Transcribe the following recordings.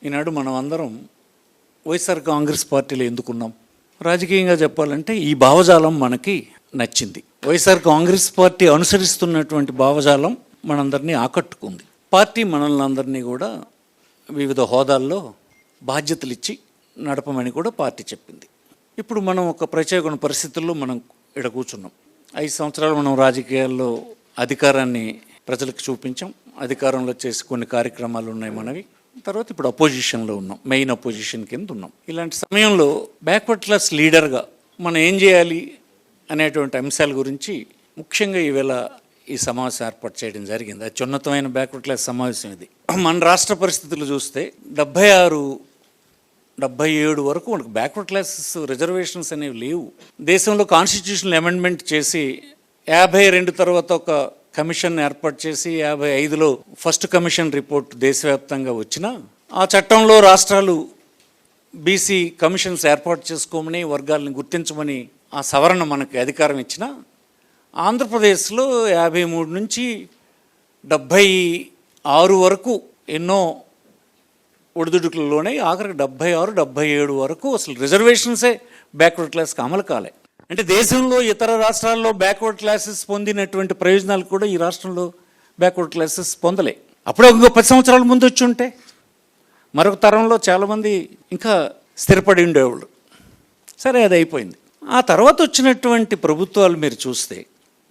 ఈనాడు మనం అందరం వైఎస్ఆర్ కాంగ్రెస్ పార్టీలో ఎందుకున్నాం? రాజకీయంగా చెప్పాలంటే ఈ భావజాలం మనకి నచ్చింది. వైఎస్ఆర్ కాంగ్రెస్ పార్టీ అనుసరిస్తున్నటువంటి భావజాలం మనందరినీ ఆకట్టుకుంది. పార్టీ మనల్ని అందరినీ కూడా వివిధ హోదాల్లో బాధ్యతలు ఇచ్చి నడపమని కూడా పార్టీ చెప్పింది. ఇప్పుడు మనం ఒక ప్రత్యేక పరిస్థితుల్లో మనం ఇక్కడ కూర్చున్నాం. 5 సంవత్సరాలు మనం రాజకీయాల్లో అధికారాన్ని ప్రజలకు చూపించాం. అధికారంలో చేసి కొన్ని కార్యక్రమాలు ఉన్నాయి మనవి. తర్వాత ఇప్పుడు అపోజిషన్లో ఉన్నాం, మెయిన్ అపోజిషన్ కింద ఉన్నాం. ఇలాంటి సమయంలో బ్యాక్వర్డ్ క్లాస్ లీడర్గా మనం ఏం చేయాలి అనేటువంటి అంశాల గురించి ముఖ్యంగా ఈవేళ ఈ సమావేశం ఏర్పాటు చేయడం జరిగింది. అత్యున్నతమైన బ్యాక్వర్డ్ క్లాస్ సమావేశం ఇది. మన రాష్ట్ర పరిస్థితులు చూస్తే 76, 77 వరకు మనకు బ్యాక్వర్డ్ క్లాసెస్ రిజర్వేషన్స్ అనేవి లేవు. దేశంలో కాన్స్టిట్యూషనల్ అమెండ్మెంట్ చేసి 52 తర్వాత ఒక కమిషన్ ఏర్పాటు చేసి 55లో ఫస్ట్ కమిషన్ రిపోర్ట్ దేశవ్యాప్తంగా వచ్చినా ఆ చట్టంలో రాష్ట్రాలు బీసీ కమిషన్స్ ఏర్పాటు చేసుకోమని, వర్గాలను గుర్తించమని ఆ సవరణ మనకి అధికారం ఇచ్చిన ఆంధ్రప్రదేశ్లో 53 నుంచి 76 వరకు ఎన్నో ఒడిదుడుకులలోనే ఆఖరికి 76, 77 వరకు అసలు రిజర్వేషన్సే బ్యాక్వర్డ్ క్లాస్కి అమలు కాలే. అంటే దేశంలో ఇతర రాష్ట్రాల్లో బ్యాక్వర్డ్ క్లాసెస్ పొందినటువంటి ప్రయోజనాలు కూడా ఈ రాష్ట్రంలో బ్యాక్వర్డ్ క్లాసెస్ పొందలే. అప్పుడే ఇంకో 10 సంవత్సరాల ముందు వచ్చి ఉంటే మరొక తరంలో చాలామంది ఇంకా స్థిరపడి ఉండేవాళ్ళు. సరే, అది అయిపోయింది. ఆ తర్వాత వచ్చినటువంటి ప్రభుత్వాలు మీరు చూస్తే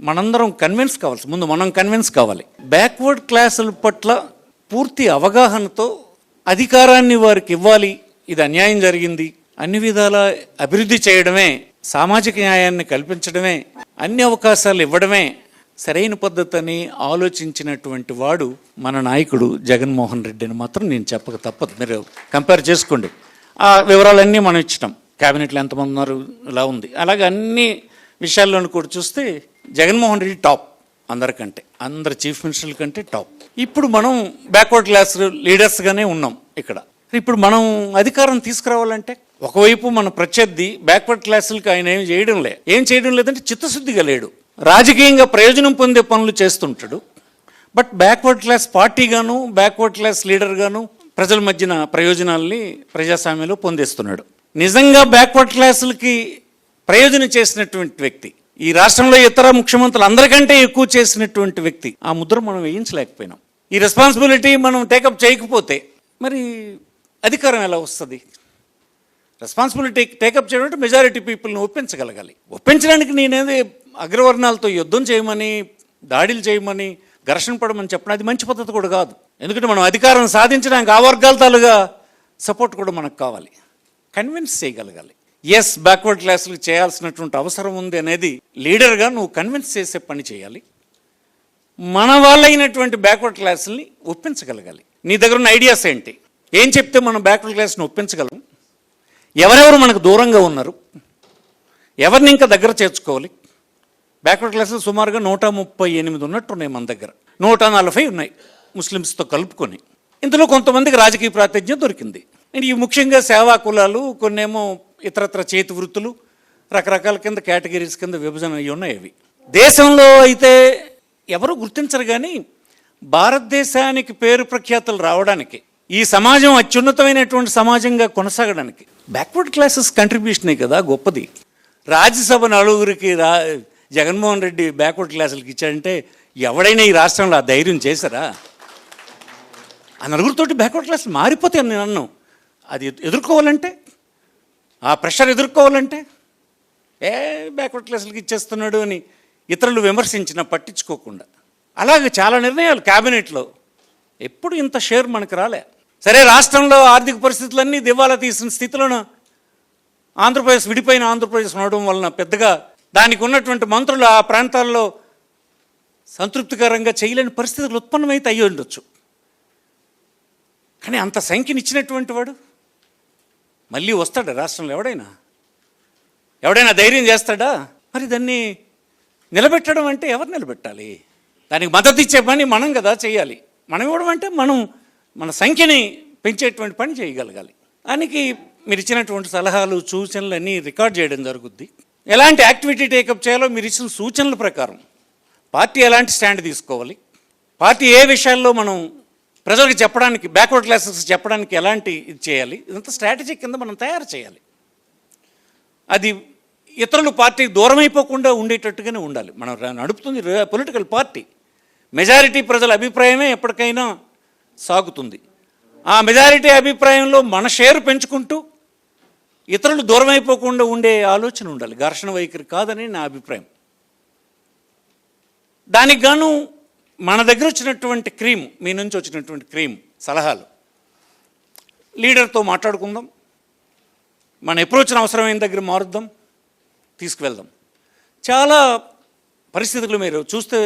మనందరం కన్విన్స్ కావాలి. ముందు మనం కన్విన్స్ కావాలి. బ్యాక్వర్డ్ క్లాసుల పట్ల పూర్తి అవగాహనతో అధికారాన్ని వారికి ఇవ్వాలి, ఇది అన్యాయం జరిగింది, అన్ని విధాల అభివృద్ధి చేయడమే, సామాజిక న్యాయాన్ని కల్పించడమే, అన్ని అవకాశాలు ఇవ్వడమే సరైన పద్ధతిని ఆలోచించినటువంటి వాడు మన నాయకుడు జగన్మోహన్ రెడ్డి అని మాత్రం నేను చెప్పక తప్పదు. మీరు కంపేర్ చేసుకోండి. ఆ వివరాలన్నీ మనం ఇచ్చినాం. క్యాబినెట్లో ఎంతమంది ఉన్నారు ఇలా ఉంది. అలాగే అన్ని విషయాల్లోనూ కూడా చూస్తే జగన్మోహన్ రెడ్డి టాప్, అందరికంటే, అందరు చీఫ్ మినిస్టర్ల కంటే టాప్. ఇప్పుడు మనం బ్యాక్వర్డ్ క్లాస్ లీడర్స్గానే ఉన్నాం ఇక్కడ. ఇప్పుడు మనం అధికారం తీసుకురావాలంటే ఒకవైపు మన ప్రత్యర్థి బ్యాక్వర్డ్ క్లాసులకి ఆయన ఏం చేయడం లేదంటే చిత్తశుద్ధిగా లేడు. రాజకీయంగా ప్రయోజనం పొందే పనులు చేస్తుంటాడు. బట్ బ్యాక్వర్డ్ క్లాస్ పార్టీగాను, బ్యాక్వర్డ్ క్లాస్ లీడర్గాను ప్రజల మధ్యన ప్రయోజనాల్ని ప్రజాస్వామ్యంలో పొందేస్తున్నాడు. నిజంగా బ్యాక్వర్డ్ క్లాసులకి ప్రయోజనం చేసినటువంటి వ్యక్తి, ఈ రాష్ట్రంలో ఇతర ముఖ్యమంత్రులు అందరికంటే ఎక్కువ చేసినటువంటి వ్యక్తి, ఆ ముద్ర మనం వేయించలేకపోయినాం. ఈ రెస్పాన్సిబిలిటీ మనం టేకప్ చేయకపోతే మరి అధికారం ఎలా వస్తుంది? రెస్పాన్సిబిలిటీ టేకప్ చేయడం అంటే మెజారిటీ పీపుల్ని ఒప్పించగలగాలి. ఒప్పించడానికి నేనేది అగ్రవర్ణాలతో యుద్ధం చేయమని, దాడులు చేయమని, ఘర్షణ పడమని చెప్పడం అది మంచి పద్ధతి కూడా కాదు. ఎందుకంటే మనం అధికారం సాధించడానికి ఆ వర్గాల తాలుగా సపోర్ట్ కూడా మనకు కావాలి. కన్విన్స్ చేయగలగాలి. ఎస్, బ్యాక్వర్డ్ క్లాసులకు చేయాల్సినటువంటి అవసరం ఉంది అనేది లీడర్గా నువ్వు కన్విన్స్ చేసే పని చేయాలి. మన వాళ్ళైనటువంటి బ్యాక్వర్డ్ క్లాసుల్ని ఒప్పించగలగాలి. నీ దగ్గర ఉన్న ఐడియాస్ ఏంటి? ఏం చెప్తే మనం బ్యాక్వర్డ్ క్లాస్ని ఒప్పించగలం? ఎవరెవరు మనకు దూరంగా ఉన్నారు? ఎవరిని ఇంకా దగ్గర చేర్చుకోవాలి? బ్యాక్వర్డ్ క్లాసులు సుమారుగా 138 ఉన్నట్టున్నాయి మన దగ్గర. 140 ఉన్నాయి ముస్లిమ్స్తో కలుపుకొని. ఇందులో కొంతమందికి రాజకీయ ప్రాతినిధ్యం దొరికింది. ఈ ముఖ్యంగా సేవా కులాలు, కొన్నేమో ఇతరత్ర చేతి వృత్తులు, రకరకాల కింద కేటగిరీస్ కింద విభజన అయ్యి ఉన్నాయి. అవి దేశంలో అయితే ఎవరు గుర్తించరు. కానీ భారతదేశానికి పేరు ప్రఖ్యాతులు రావడానికి, ఈ సమాజం అత్యున్నతమైనటువంటి సమాజంగా కొనసాగడానికి బ్యాక్వర్డ్ క్లాసెస్ కంట్రిబ్యూషనే కదా గొప్పది. రాజ్యసభ నలుగురికి జగన్మోహన్ రెడ్డి బ్యాక్వర్డ్ క్లాసులకి ఇచ్చాడంటే ఎవడైనా ఈ రాష్ట్రంలో ఆ ధైర్యం చేశారా? ఆ నలుగురితోటి బ్యాక్వర్డ్ క్లాసులు మారిపోతాయి. నేను అన్నాను, అది ఎదుర్కోవాలంటే, ఆ ప్రెషర్ ఎదుర్కోవాలంటే బ్యాక్వర్డ్ క్లాసులకి ఇచ్చేస్తున్నాడు అని ఇతరులు విమర్శించినా పట్టించుకోకుండా, అలాగే చాలా నిర్ణయాలు క్యాబినెట్లో ఎప్పుడు ఇంత షేర్ మనకు రాలే. సరే, రాష్ట్రంలో ఆర్థిక పరిస్థితులన్నీ దివాలా తీసిన స్థితిలోనూ ఆంధ్రప్రదేశ్, విడిపోయిన ఆంధ్రప్రదేశ్ ఉండడం వలన పెద్దగా దానికి ఉన్నటువంటి మంత్రులు ఆ ప్రాంతాల్లో సంతృప్తికరంగా చేయలేని పరిస్థితులు ఉత్పన్నమైతే అయ్యి ఉండొచ్చు. కానీ అంత సంఖ్యను ఇచ్చినటువంటి వాడు మళ్ళీ వస్తాడా రాష్ట్రంలో? ఎవడైనా ధైర్యం చేస్తాడా? మరి దాన్ని నిలబెట్టడం అంటే ఎవరు నిలబెట్టాలి? దానికి మద్దతు ఇచ్చే పని మనం కదా చేయాలి. మనం ఇవ్వడం అంటే మనం మన సంఖ్యని పెంచేటువంటి పని చేయగలగాలి. దానికి మీరు ఇచ్చినటువంటి సలహాలు, సూచనలు అన్నీ రికార్డ్ చేయడం జరుగుద్ది. ఎలాంటి యాక్టివిటీ టేకప్ చేయాలో మీరు ఇచ్చిన సూచనల ప్రకారం పార్టీ ఎలాంటి స్టాండ్ తీసుకోవాలి, పార్టీ ఏ విషయాల్లో మనం ప్రజలకు చెప్పడానికి, బ్యాక్వర్డ్ క్లాసెస్ చెప్పడానికి ఎలాంటి ఇది చేయాలి, ఇదంతా స్ట్రాటజీ కింద మనం తయారు చేయాలి. అది ఇతరులు పార్టీకి దూరం అయిపోకుండా ఉండేటట్టుగానే ఉండాలి. మనం నడుపుతుంది పొలిటికల్ పార్టీ, మెజారిటీ ప్రజల అభిప్రాయమే ఎప్పటికైనా సాగుతుంది. ఆ మెజారిటీ అభిప్రాయంలో మన షేరు పెంచుకుంటూ ఇతరులు దూరం అయిపోకుండా ఉండే ఆలోచన ఉండాలి, ఘర్షణ వైఖరి కాదని నా అభిప్రాయం. దానికి గాను మన దగ్గర వచ్చినటువంటి క్రీమ్, మీ నుంచి వచ్చినటువంటి క్రీమ్ సలహాలు, లీడర్తో మాట్లాడుకుందాం, మన అప్రోచ్ని అవసరమైన దగ్గర మారుద్దాం, తీసుకువెళ్దాం. చాలా పరిస్థితులు మీరు చూస్తే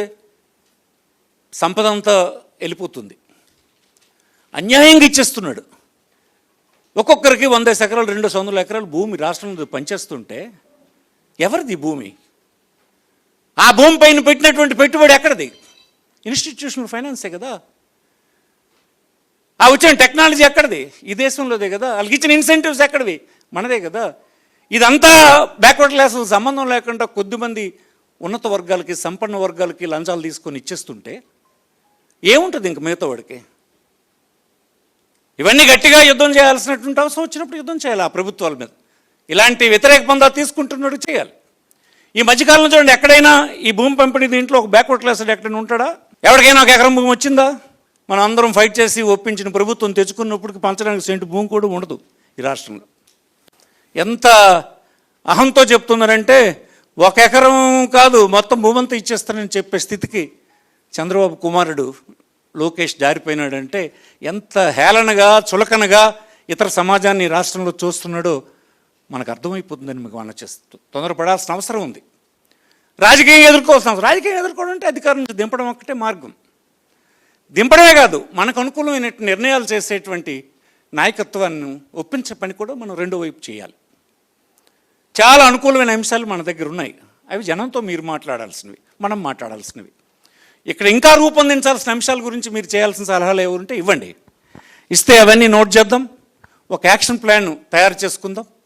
సంపద అంతా వెళ్ళిపోతుంది, అన్యాయంగా ఇచ్చేస్తున్నాడు. ఒక్కొక్కరికి 100 ఎకరాలు 200 ఎకరాలు భూమి రాష్ట్రంలో పనిచేస్తుంటే ఎవరిది భూమి? ఆ భూమి పైన పెట్టినటువంటి పెట్టుబడి ఎక్కడిది? ఇన్స్టిట్యూషనల్ ఫైనాన్సే కదా. ఆ వచ్చిన టెక్నాలజీ ఎక్కడిది? ఈ దేశంలోదే కదా. వాళ్ళకి ఇచ్చిన ఇన్సెంటివ్స్ ఎక్కడివి? మనదే కదా. ఇదంతా బ్యాక్వర్డ్ క్లాసులకు సంబంధం లేకుండా కొద్దిమంది ఉన్నత వర్గాలకి, సంపన్న వర్గాలకి లంచాలు తీసుకొని ఇచ్చేస్తుంటే ఏముంటుంది ఇంక మిగతా వాడికి? ఇవన్నీ గట్టిగా యుద్ధం చేయాల్సినటువంటి అవసరం వచ్చినప్పుడు యుద్ధం చేయాలి ఆ ప్రభుత్వాల మీద. ఇలాంటి వ్యతిరేక పందా తీసుకుంటున్నాడు చేయాలి. ఈ మధ్యకాలంలో చూడండి, ఎక్కడైనా ఈ భూమి పంపిణీ దీంట్లో ఒక బ్యాక్వర్డ్ క్లాస్ ఎక్కడైనా ఉంటాడా? ఎవరికైనా ఒక ఎకరం భూమి వచ్చిందా? మనం అందరం ఫైట్ చేసి ఒప్పించిన ప్రభుత్వం తెచ్చుకున్నప్పటికి పంచడానికి సెంటు భూమి కూడా ఉండదు ఈ రాష్ట్రంలో. ఎంత అహంతో చెప్తున్నారంటే, 1 ఎకరం కాదు మొత్తం భూమంతా ఇచ్చేస్తానని చెప్పే స్థితికి చంద్రబాబు కుమారుడు లోకేష్ జారిపోయినాడంటే ఎంత హేళనగా, చులకనగా ఇతర సమాజాన్ని రాష్ట్రంలో చూస్తున్నాడో మనకు అర్థమైపోతుందని మీకు మనం చేస్తూ తొందరపడాల్సిన అవసరం ఉంది. రాజకీయం ఎదుర్కోవాల్సిన అవసరం. రాజకీయం ఎదుర్కోవడం అంటే అధికారం నుంచి దింపడం ఒక్కటే మార్గం. దింపడమే కాదు, మనకు అనుకూలమైన నిర్ణయాలు చేసేటువంటి నాయకత్వాన్ని ఒప్పించే పని కూడా మనం రెండో వైపు చేయాలి. చాలా అనుకూలమైన అంశాలు మన దగ్గర ఉన్నాయి, అవి జనంతో మీరు మాట్లాడాల్సినవి, మనం మాట్లాడాల్సినవి. ఇక్కడ ఇంకా రూపొందించాల్సిన అంశాల గురించి మీరు చేయాల్సిన సలహాలు ఎవరుంటే ఇవ్వండి, ఇస్తే అవన్నీ నోట్ చేద్దాం, ఒక యాక్షన్ ప్లాన్ తయారు చేసుకుందాం.